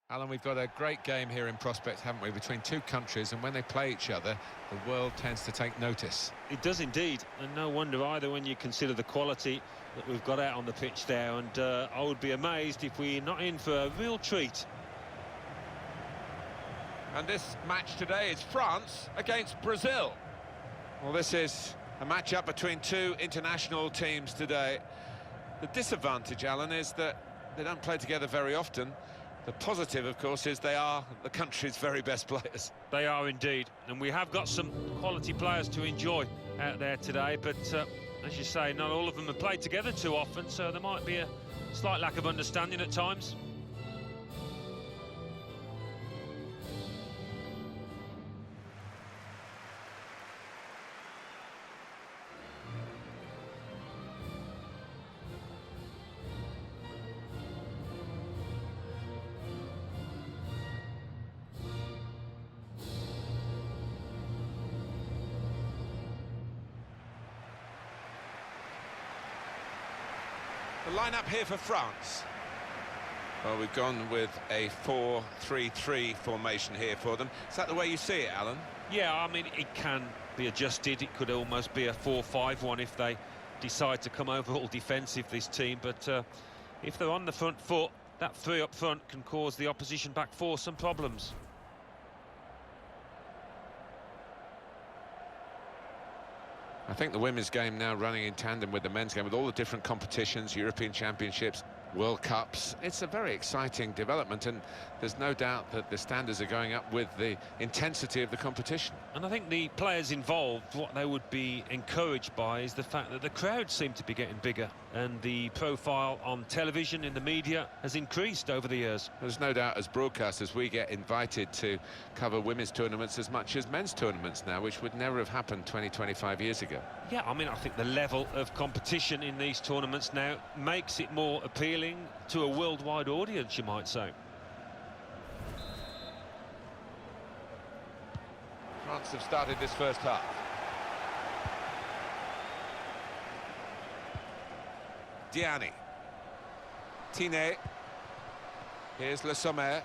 Alan, we've got a great game here in prospect, haven't we, between two countries, and when they play each other, the world tends to take notice. It does indeed, and no wonder either when you consider the quality that we've got out on the pitch there, and I would be amazed if we're not in for a real treat. And this match today is France against Brazil. Well, this is a match-up between two international teams today. The disadvantage, Alan, is that they don't play together very often. The positive, of course, is they are the country's very best players. They are indeed, and we have got some quality players to enjoy out there today, but as you say, not all of them have played together too often, so there might be a slight lack of understanding at times. The lineup here for France. Well, we've gone with a 4-3-3 formation here for them. Is that the way you see it, Alan? Yeah, I mean, it can be adjusted. It could almost be a 4-5-1 if they decide to come overall defensive, this team. But if they're on the front foot, that three up front can cause the opposition back four some problems. I think the women's game now running in tandem with the men's game, with all the different competitions, European Championships, World Cups. It's a very exciting development, and there's no doubt that the standards are going up with the intensity of the competition. And I think the players involved, what they would be encouraged by is the fact that the crowds seem to be getting bigger, and the profile on television, in the media, has increased over the years. There's no doubt, as broadcasters, we get invited to cover women's tournaments as much as men's tournaments now, which would never have happened 20, 25 years ago. Yeah, I mean, I think the level of competition in these tournaments now makes it more appealing to a worldwide audience, you might say. France have started this first half. Diani. Tine. Here's Le Sommer.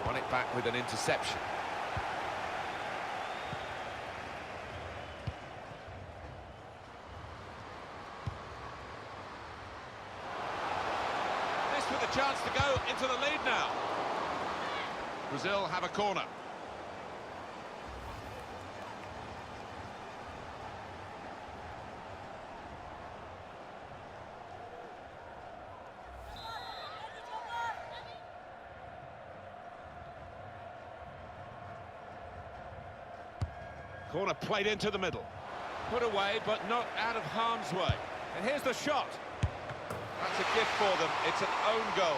Won it back with an interception. This with a chance to go into the lead now. Brazil have a corner. Corner played into the middle. Put away, but not out of harm's way. And here's the shot. That's a gift for them. It's an own goal.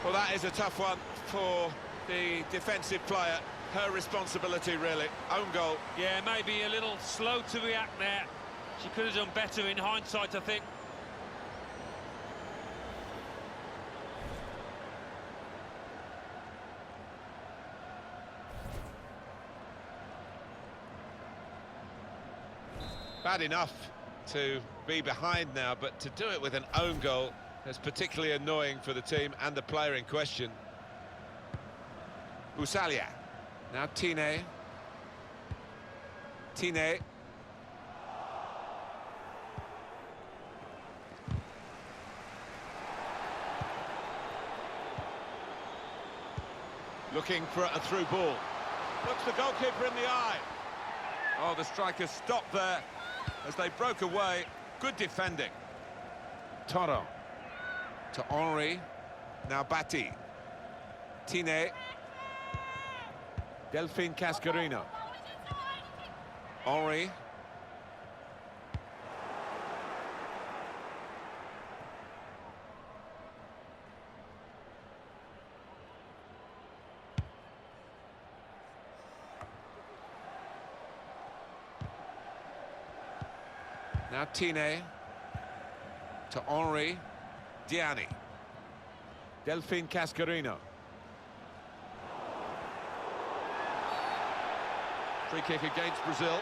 Well, that is a tough one for the defensive player. Her responsibility, really. Own goal. Yeah, maybe a little slow to react there. She could have done better in hindsight, I think. Bad enough to be behind now, but to do it with an own goal is particularly annoying for the team and the player in question. Usalia. Now Tine. Tine. Looking for a through ball. Looks the goalkeeper in the eye. Oh, the striker stopped there as they broke away. Good defending. Toro. To Henry. Now Batty. Tine. Delphine Cascarino. Henry. Now Tine. To Henry. Diani. Delphine Cascarino. Free kick against Brazil.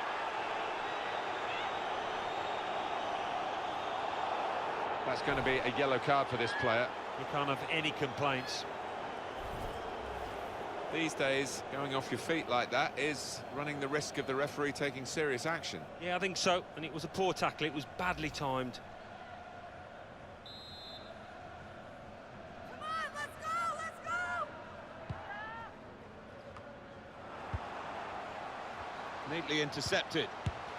That's going to be a yellow card for this player. You can't have any complaints. These days, going off your feet like that is running the risk of the referee taking serious action. Yeah, I think so, and it was a poor tackle. It was badly timed. Come on, let's go! Neatly intercepted.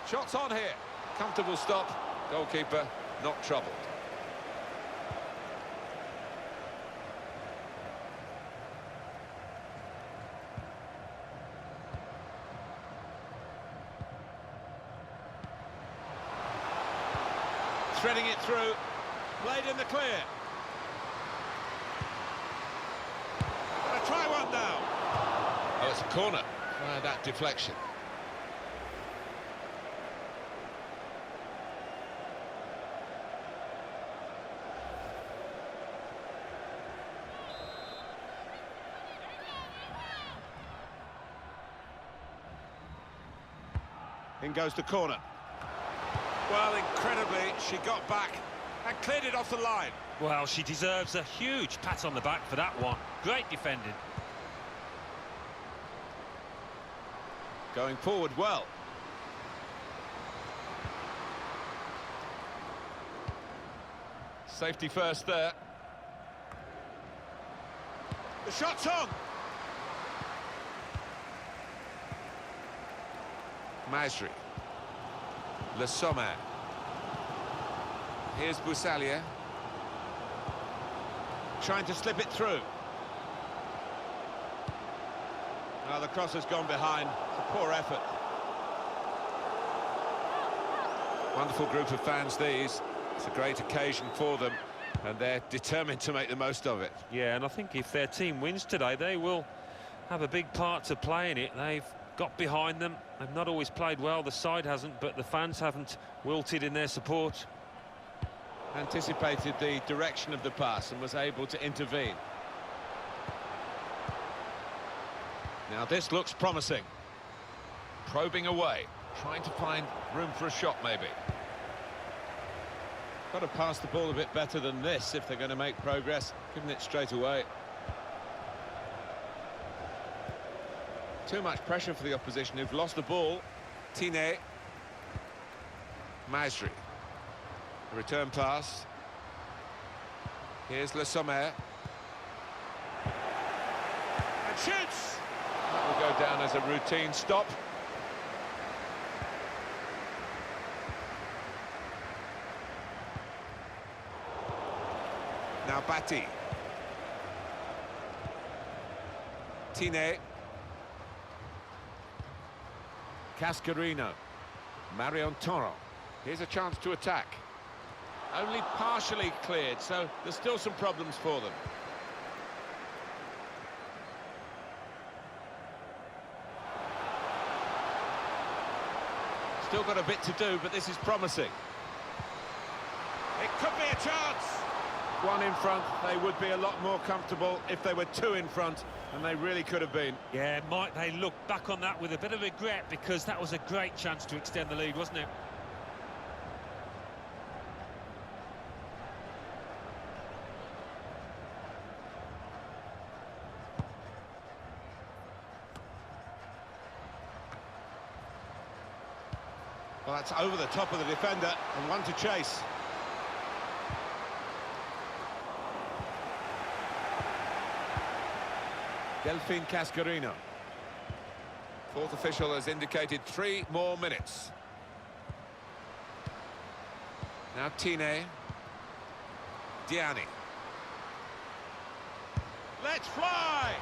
Shots on here. Comfortable stop. Goalkeeper not troubled. Threading it through, played in the clear. Gonna try one now. Oh, it's a corner. That deflection. In goes the corner. Well, incredibly, she got back and cleared it off the line. Well, she deserves a huge pat on the back for that one. Great defending. Going forward well. Safety first there. The shot's on. Masri. Le Sommer. Here's Boussalia. Trying to slip it through. Well, the cross has gone behind. It's a poor effort. Wonderful group of fans, these. It's a great occasion for them, and they're determined to make the most of it. Yeah, and I think if their team wins today, they will have a big part to play in it. They've got behind them. They've not always played well, the side hasn't, but the fans haven't wilted in their support. Anticipated the direction of the pass and was able to intervene. Now this looks promising. Probing away, trying to find room for a shot maybe. Got to pass the ball a bit better than this if they're going to make progress, giving it straight away. Too much pressure for the opposition, who've lost the ball. Tine. Masri. The return pass. Here's Le Sommer. And shoots! That will go down as a routine stop. Now Batti. Tine. Cascarino. Marion Toro. Here's a chance to attack. Only partially cleared, so there's still some problems for them. Still got a bit to do, but this is promising. It could be a chance. One in front, they would be a lot more comfortable if they were two in front, and they really could have been. Yeah, might they look back on that with a bit of regret, because that was a great chance to extend the lead, wasn't it? Well, that's over the top of the defender, and one to chase. Delphine Cascarino. Fourth official has indicated 3 more minutes. Now Tine. Diani. Let's fly!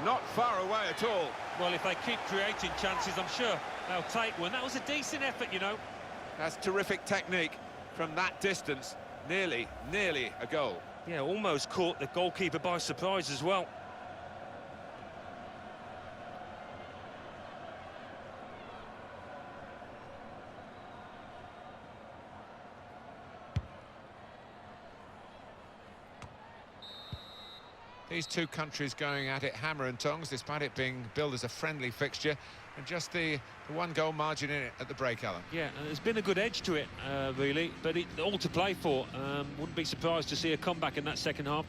Not far away at all. Well, if they keep creating chances, I'm sure they'll take one. That was a decent effort, you know. That's terrific technique from that distance. Nearly a goal. Yeah, almost caught the goalkeeper by surprise as well. These two countries going at it hammer and tongs, despite it being billed as a friendly fixture, and just the one-goal margin in it at the break, Alan. Yeah, and there's been a good edge to it, really, but it all to play for. Wouldn't be surprised to see a comeback in that second half.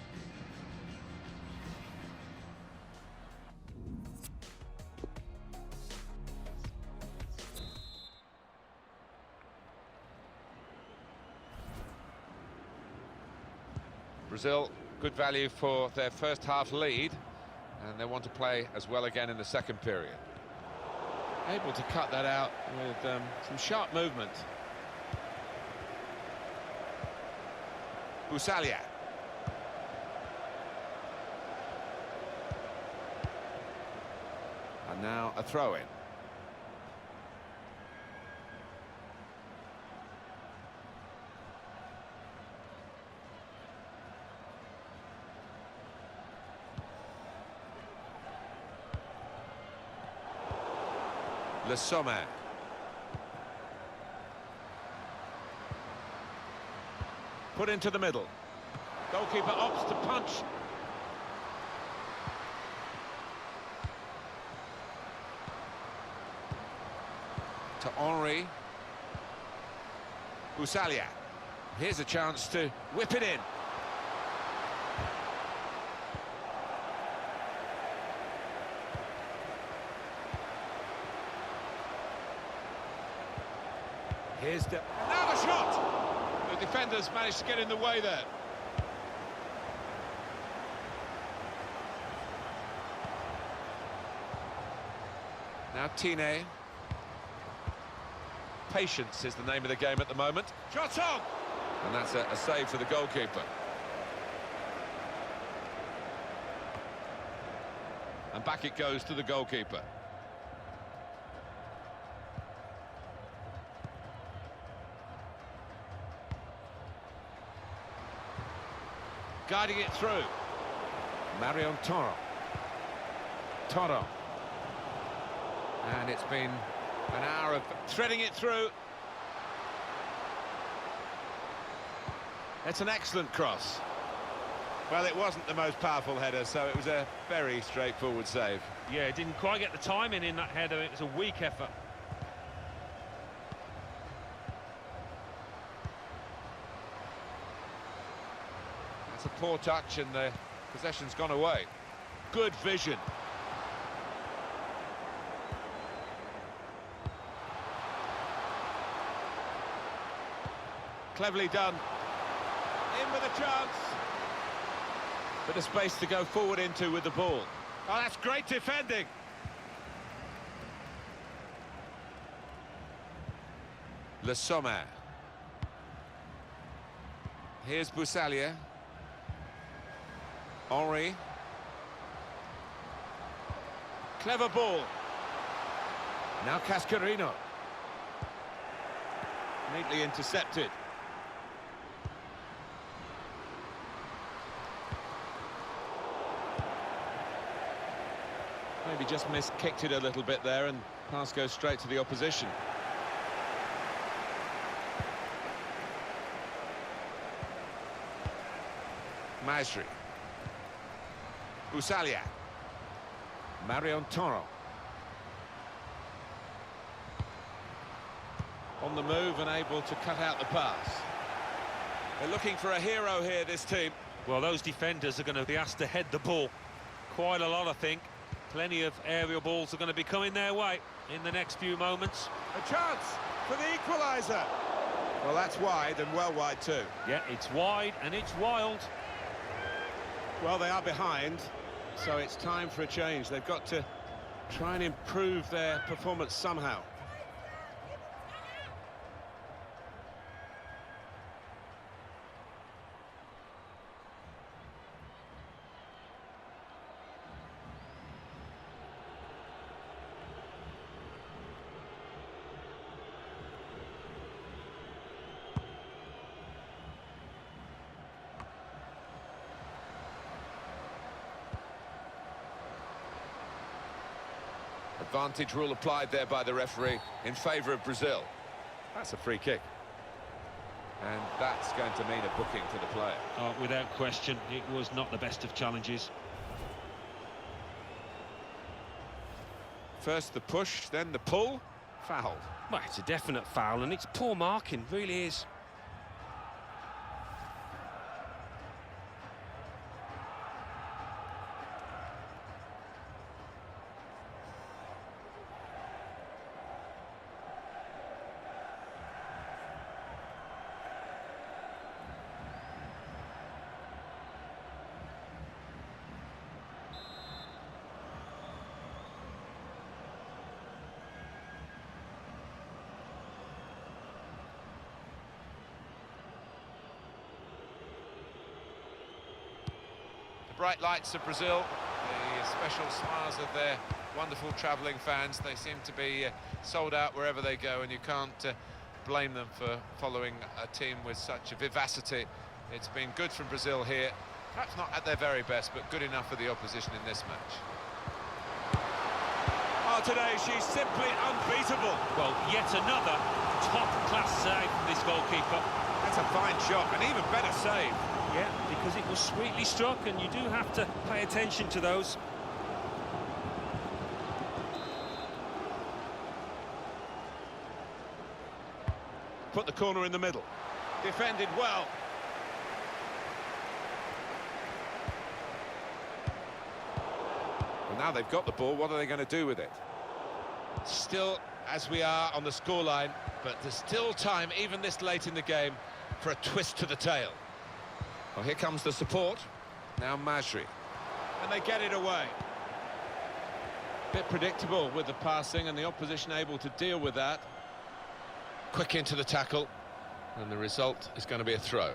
Brazil, good value for their first half lead, and they want to play as well again in the second period. Able to cut that out with some sharp movement. Busalia. And now a throw-in. Le Sommer. Put into the middle. Goalkeeper opts to punch. To Henry. Busalia. Here's a chance to whip it in. Here's the... Now the shot! The defenders managed to get in the way there. Now Tine. Patience is the name of the game at the moment. Shot on! And that's a save for the goalkeeper. And back it goes to the goalkeeper. Guiding it through. Marion Toro. Toro. And it's been an hour of threading it through. It's an excellent cross. Well, it wasn't the most powerful header, so it was a very straightforward save. Yeah, it didn't quite get the timing in that header. It was a weak effort. That's a poor touch, and the possession's gone away. Good vision. Cleverly done. In with a chance. Bit of space to go forward into with the ball. Oh, that's great defending. Le Sommer. Here's Busalia. Henry. Clever ball. Now Cascarino. Neatly intercepted. Maybe just kicked it a little bit there, and pass goes straight to the opposition. Maestri. Busalia. Marion Toro. On the move and able to cut out the pass. They're looking for a hero here, this team. Well, those defenders are going to be asked to head the ball quite a lot, I think. Plenty of aerial balls are going to be coming their way in the next few moments. A chance for the equaliser. Well, that's wide, and well wide too. Yeah, it's wide and it's wild. Well, they are behind, so it's time for a change. They've got to try and improve their performance somehow. Advantage rule applied there by the referee in favour of Brazil. That's a free kick. And that's going to mean a booking for the player. Oh, without question, it was not the best of challenges. First the push, then the pull. Foul. Well, it's a definite foul, and it's poor marking, really is. The bright lights of Brazil, the special smiles of their wonderful travelling fans. They seem to be sold out wherever they go, and you can't blame them for following a team with such a vivacity. It's been good from Brazil here, perhaps not at their very best, but good enough for the opposition in this match. Oh, today she's simply unbeatable. Well, yet another top-class save from this goalkeeper. That's a fine shot, an even better save. Yeah, because it was sweetly struck, and you do have to pay attention to those. Put the corner in the middle. Defended well. Well, now they've got the ball, what are they going to do with it? Still, as we are on the scoreline, but there's still time, even this late in the game, for a twist to the tail. Well, here comes the support. Now Majri. And they get it away. Bit predictable with the passing, and the opposition able to deal with that. Quick into the tackle, and the result is going to be a throw.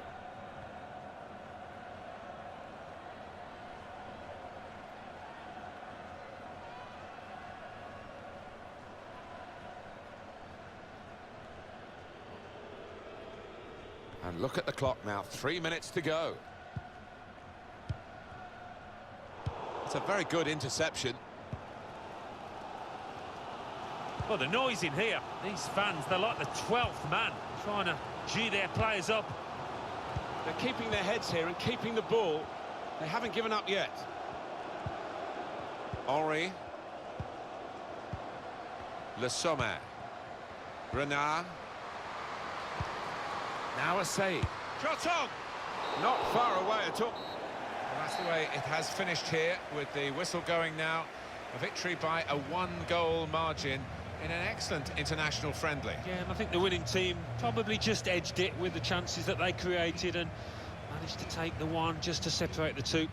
And look at the clock now, 3 minutes to go. It's a very good interception. Well, the noise in here, these fans, they're like the 12th man, trying to gee their players up. They're keeping their heads here and keeping the ball. They haven't given up yet. Henri. Le Sommer. Renard. Now a save. Shot on! Not far away at all. Well, that's the way it has finished here, with the whistle going now. A victory by a 1-goal margin in an excellent international friendly. Yeah, and I think the winning team probably just edged it with the chances that they created and managed to take the one just to separate the two.